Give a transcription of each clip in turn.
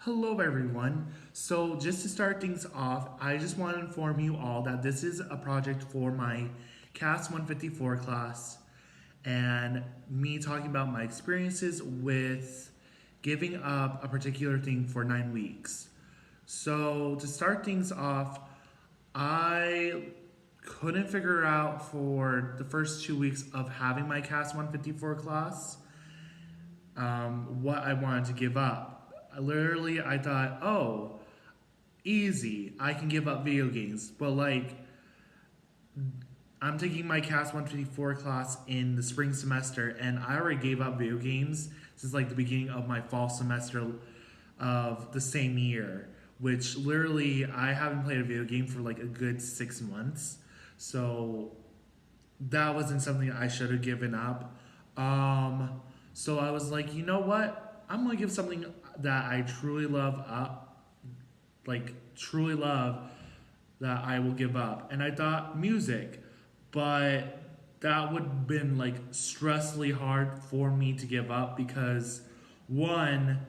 Hello, everyone. So, just to start things off, I just want to inform you all that this is a project for my CAS 154 class and me talking about my experiences with giving up a particular thing for 9 weeks. So, to start things off, I couldn't figure out for the first 2 weeks of having my CAS 154 class what I wanted to give up. I thought, oh, easy, I can give up video games. But like, I'm taking my CAS 154 class in the spring semester, and I already gave up video games since like the beginning of my fall semester of the same year. Which literally, I haven't played a video game for like a good 6 months. So that wasn't something I should have given up. So I was like, you know what? I'm gonna give something that I truly love up, like truly love, that I will give up. And I thought music, but that would have been like stressfully hard for me to give up because one,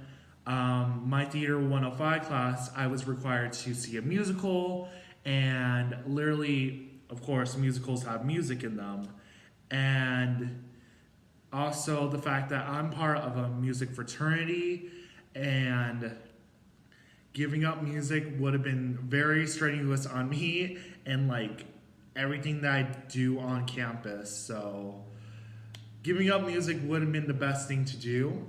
my theater 105 class, I was required to see a musical, and literally, of course, musicals have music in them, and also the fact that I'm part of a music fraternity, and giving up music would have been very strenuous on me and like everything that I do on campus. So giving up music would have been the best thing to do.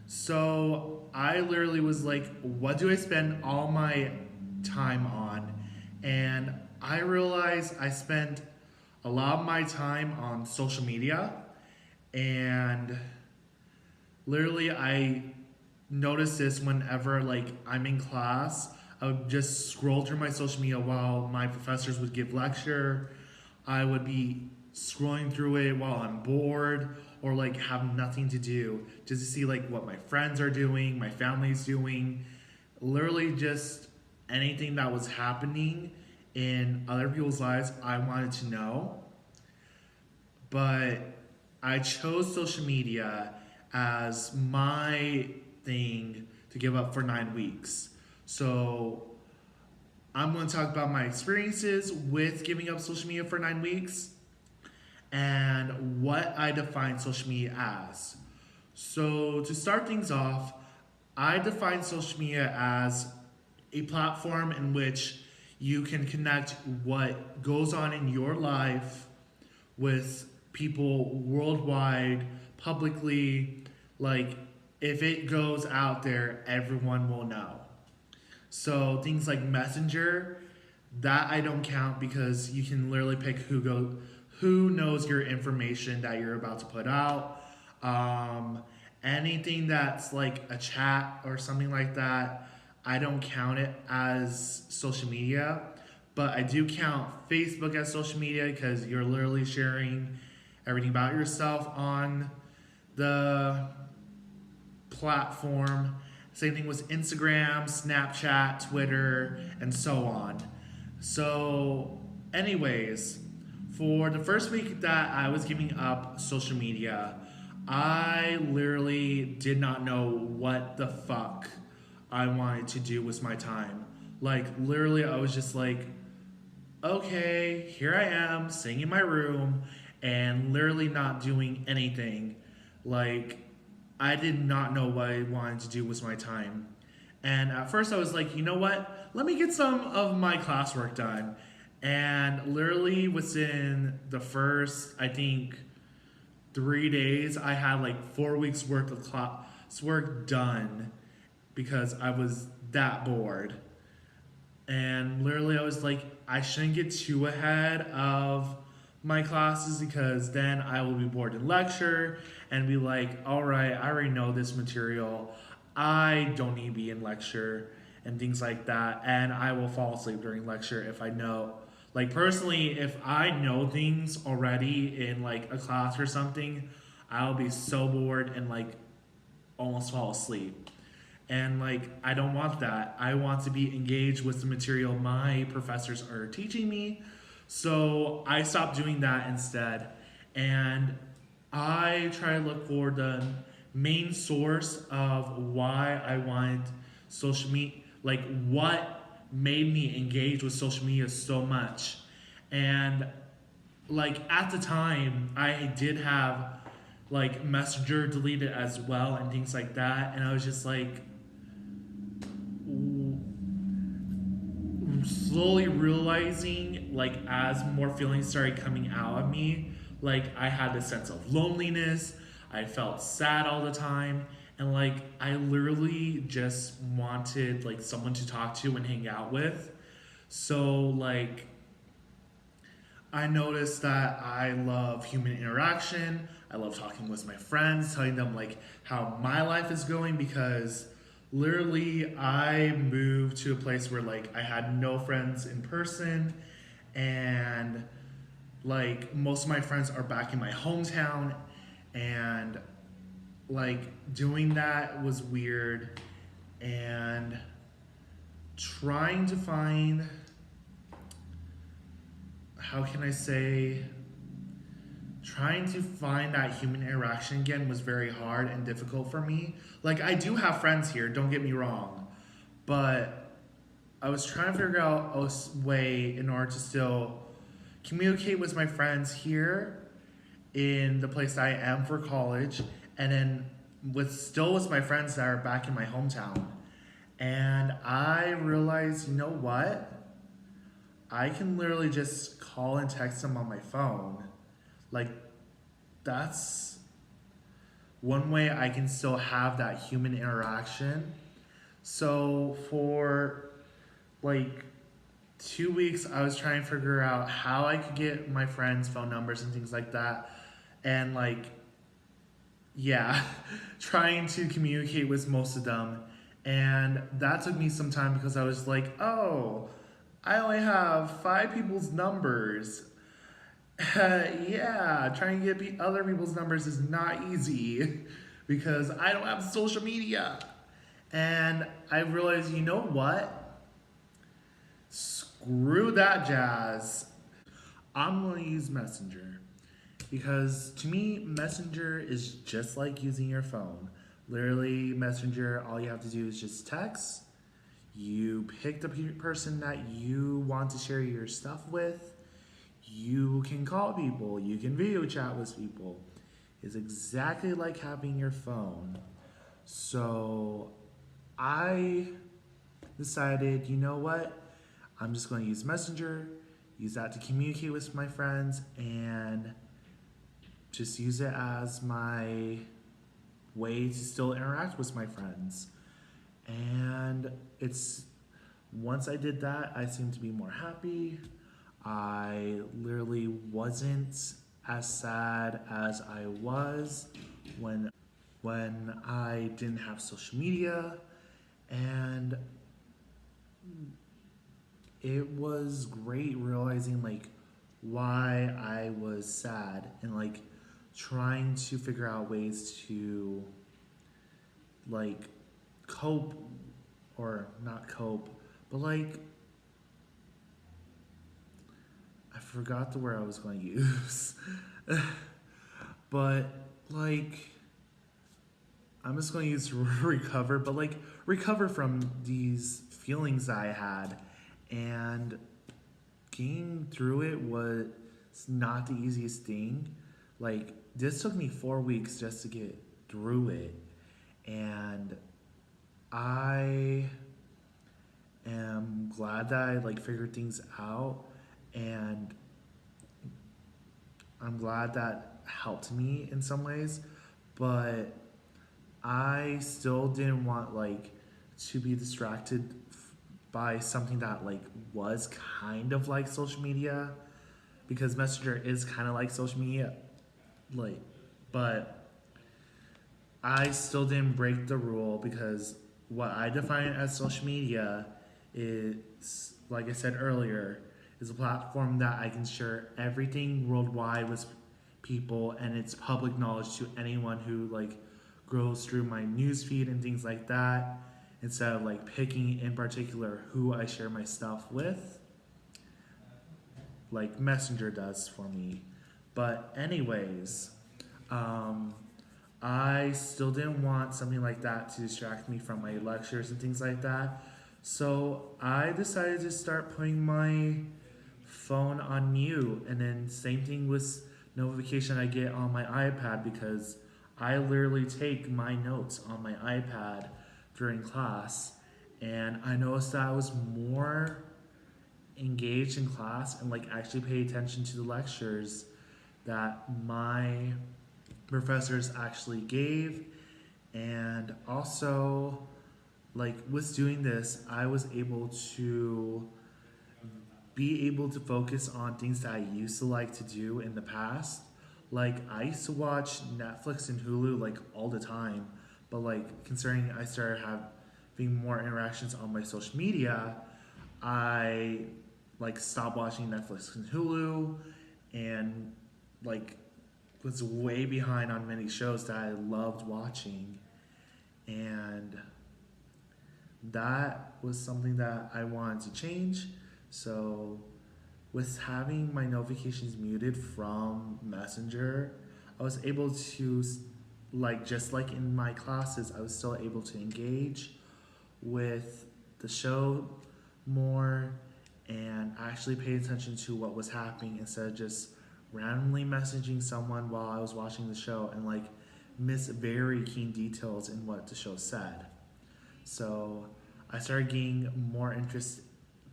So I literally was like, what do I spend all my time on? And I realized I spent a lot of my time on social media, and literally I notice this whenever like I'm in class. I would just scroll through my social media while my professors would give lecture. I would be scrolling through it while I'm bored or like have nothing to do, just to see like what my friends are doing, my family's doing, literally just anything that was happening in other people's lives I wanted to know. But I chose social media as my thing to give up for 9 weeks. So I'm going to talk about my experiences with giving up social media for 9 weeks and what I define social media as. So to start things off, I define social media as a platform in which you can connect what goes on in your life with people worldwide, publicly. Like, if it goes out there, everyone will know. So things like Messenger, that I don't count because you can literally pick who knows your information that you're about to put out. Um, Anything that's like a chat or something like that, I don't count it as social media. But I do count Facebook as social media because you're literally sharing everything about yourself on the platform. Same thing with Instagram, Snapchat, Twitter, and so on. So, anyways, for the first week that I was giving up social media, I literally did not know what the fuck I wanted to do with my time. Like, literally, I was just like, okay, here I am, sitting in my room, and literally not doing anything. Like, I did not know what I wanted to do with my time. And at first I was like, you know what? Let me get some of my classwork done. And literally within the first, I think, 3 days, I had like 4 weeks worth of classwork done because I was that bored. And literally I was like, I shouldn't get too ahead of my classes because then I will be bored in lecture and be like, all right, I already know this material, I don't need to be in lecture, and things like that. And I will fall asleep during lecture if I know, like, personally, if I know things already in like a class or something, I'll be so bored and like almost fall asleep. And like, I don't want that. I want to be engaged with the material my professors are teaching me. So I stopped doing that instead. And I try to look for the main source of why I wanted social media, like what made me engage with social media so much. And like at the time, I did have like Messenger deleted as well and things like that. And I was just like slowly realizing, like, as more feelings started coming out of me, like I had this sense of loneliness. I felt sad all the time. And like I literally just wanted like someone to talk to and hang out with. So like I noticed that I love human interaction. I love talking with my friends, telling them like how my life is going because literally I moved to a place where like I had no friends in person and like most of my friends are back in my hometown and like doing that was weird and trying to find how can I say trying to find that human interaction again was very hard and difficult for me. Like I do have friends here, don't get me wrong, but I was trying to figure out a way in order to still communicate with my friends here in the place that I am for college, and then with my friends that are back in my hometown. And I realized, you know what? I can literally just call and text them on my phone. Like, that's one way I can still have that human interaction. So, for like 2 weeks, I was trying to figure out how I could get my friends' phone numbers and things like that. And, like, yeah, trying to communicate with most of them. And that took me some time because I was like, oh, I only have 5 people's numbers. Yeah, trying to get other people's numbers is not easy because I don't have social media. And I realized, you know what? Screw that jazz. I'm going to use Messenger because to me, Messenger is just like using your phone. Literally, Messenger, all you have to do is just text. You pick the person that you want to share your stuff with. You can call people, you can video chat with people. It's exactly like having your phone. So I decided, you know what? I'm just going to use Messenger, use that to communicate with my friends, and just use it as my way to still interact with my friends. And it's once I did that, I seemed to be more happy. I literally wasn't as sad as I was when I didn't have social media, and it was great realizing like why I was sad and like trying to figure out ways to like cope or not cope, but like I forgot the word I was going to use. But like I'm just going to use recover, but like recover from these feelings I had, and getting through it was not the easiest thing. Like this took me 4 weeks just to get through it, and I am glad that I like figured things out, and I'm glad that helped me in some ways, but I still didn't want like to be distracted by something that like was kind of like social media, because Messenger is kind of like social media, like, but I still didn't break the rule because what I define as social media is, like I said earlier, is a platform that I can share everything worldwide with people, and it's public knowledge to anyone who like goes through my newsfeed and things like that, instead of like picking in particular who I share my stuff with, like Messenger does for me. But anyways, I still didn't want something like that to distract me from my lectures and things like that. So I decided to start putting my phone on mute, and then same thing with notification I get on my iPad, because I literally take my notes on my iPad during class, and I noticed that I was more engaged in class and like actually pay attention to the lectures that my professors actually gave. And also, like with doing this, I was able to be able to focus on things that I used to like to do in the past. Like I used to watch Netflix and Hulu like all the time, but like considering I started having more interactions on my social media, I like stopped watching Netflix and Hulu, and like was way behind on many shows that I loved watching. And that was something that I wanted to change. So, with having my notifications muted from Messenger, I was able to, like, just like in my classes, I was still able to engage with the show more and actually pay attention to what was happening instead of just randomly messaging someone while I was watching the show and like miss very keen details in what the show said. So I started getting more interest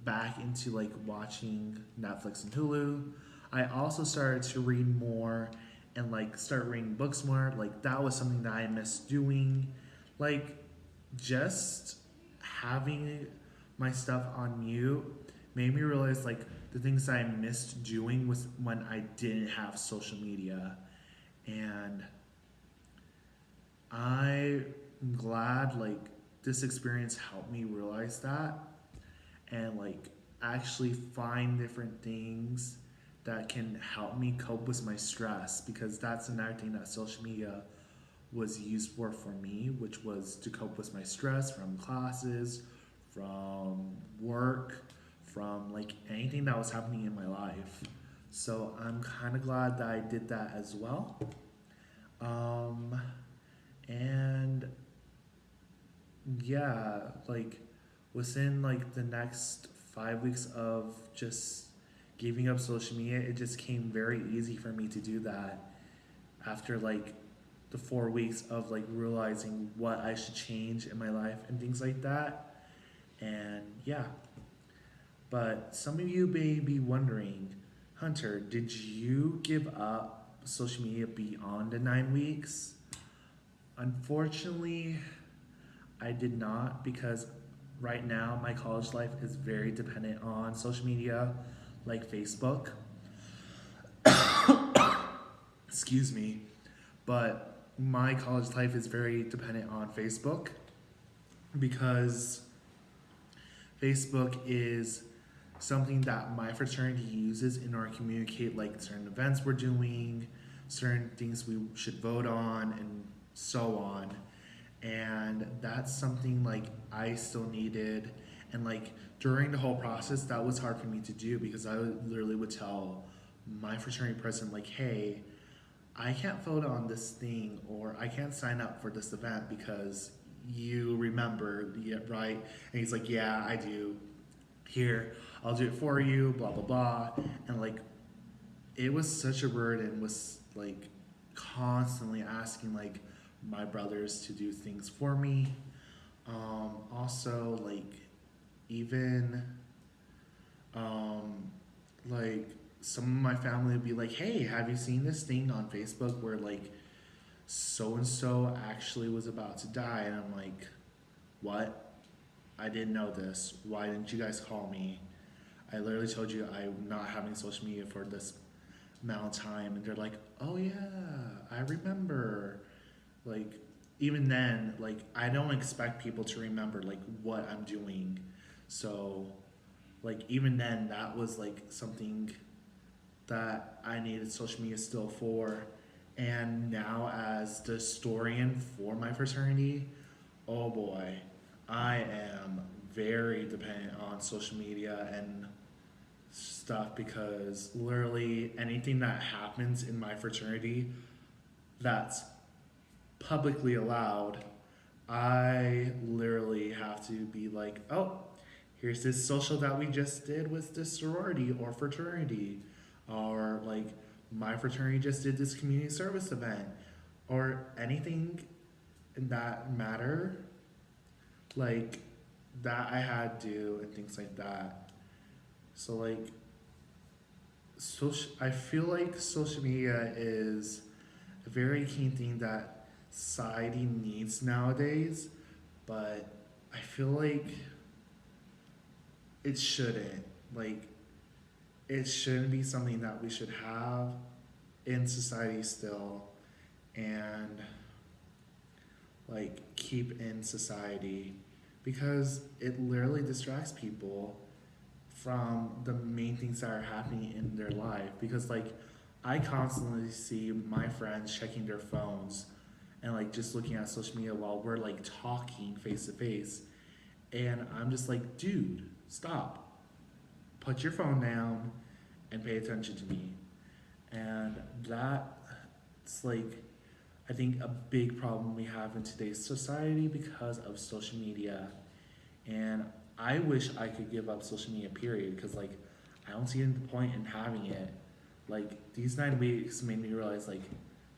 back into like watching Netflix and Hulu. I also started to read more and like start reading books more. Like that was something that I missed doing. Like just having my stuff on mute made me realize like the things that I missed doing was when I didn't have social media. And I'm glad like this experience helped me realize that and like actually find different things that can help me cope with my stress, because that's another thing that social media was used for me, which was to cope with my stress from classes, from work, from like anything that was happening in my life. So I'm kind of glad that I did that as well. Um, and yeah, like within like the next 5 weeks of just giving up social media, it just came very easy for me to do that after like the 4 weeks of like realizing what I should change in my life and things like that. And yeah, but some of you may be wondering, Hunter, did you give up social media beyond the 9 weeks? Unfortunately, I did not, because right now my college life is very dependent on social media like Facebook. Excuse me. But my college life is very dependent on Facebook, because Facebook is something that my fraternity uses in order to communicate like certain events we're doing, certain things we should vote on, and so on. And that's something like I still needed. And like during the whole process, that was hard for me to do, because I literally would tell my fraternity president like, hey, I can't vote on this thing, or I can't sign up for this event because you remember, yeah, right? And he's like, yeah, I do. Here, I'll do it for you, blah, blah, blah. And like, it was such a burden, was like constantly asking like my brothers to do things for me. Also, like, even um, like some of my family would be like, hey, have you seen this thing on Facebook where like so and so actually was about to die? And I'm like, what? I didn't know this. Why didn't you guys call me? I literally told you I'm not having social media for this amount of time. And they're like, oh yeah, I remember. Like, even then, like, I don't expect people to remember like what I'm doing. So, like, even then, that was like something that I needed social media still for. And now, as the historian for my fraternity, oh boy, I am very dependent on social media and stuff, because literally anything that happens in my fraternity that's publicly allowed, I literally have to be like, oh, here's this social that we just did with this sorority or fraternity, or like my fraternity just did this community service event, or anything in that matter, like that I had to do and things like that. So like, I feel like social media is a very key thing that society needs nowadays, but I feel like it shouldn't. Like, it shouldn't be something that we should have in society still and like keep in society because it literally distracts people from the main things that are happening in their life. Because like I constantly see my friends checking their phones and like just looking at social media while we're like talking face to face, and I'm just like, dude, stop, put your phone down and pay attention to me. And that's like, I think a big problem we have in today's society because of social media. And I wish I could give up social media, period, because like I don't see the point in having it. Like these 9 weeks made me realize like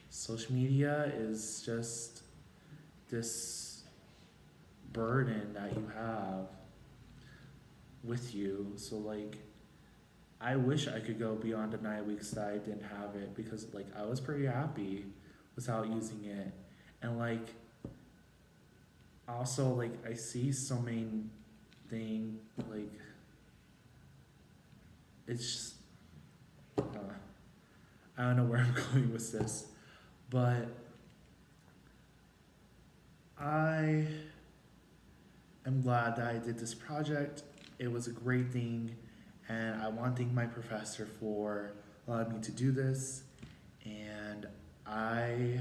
social media is just this burden that you have with you. So like I wish I could go beyond the 9 weeks that I didn't have it because like I was pretty happy without using it. And like also like I see so many things like it's just, I don't know where I'm going with this, but I am glad that I did this project. It was a great thing, and I want to thank my professor for allowing me to do this. And I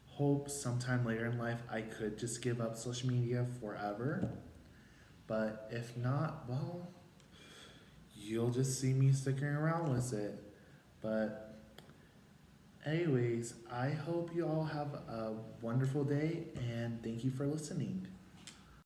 hope sometime later in life I could just give up social media forever. But if not, well, you'll just see me sticking around with it. But anyways, I hope you all have a wonderful day and thank you for listening.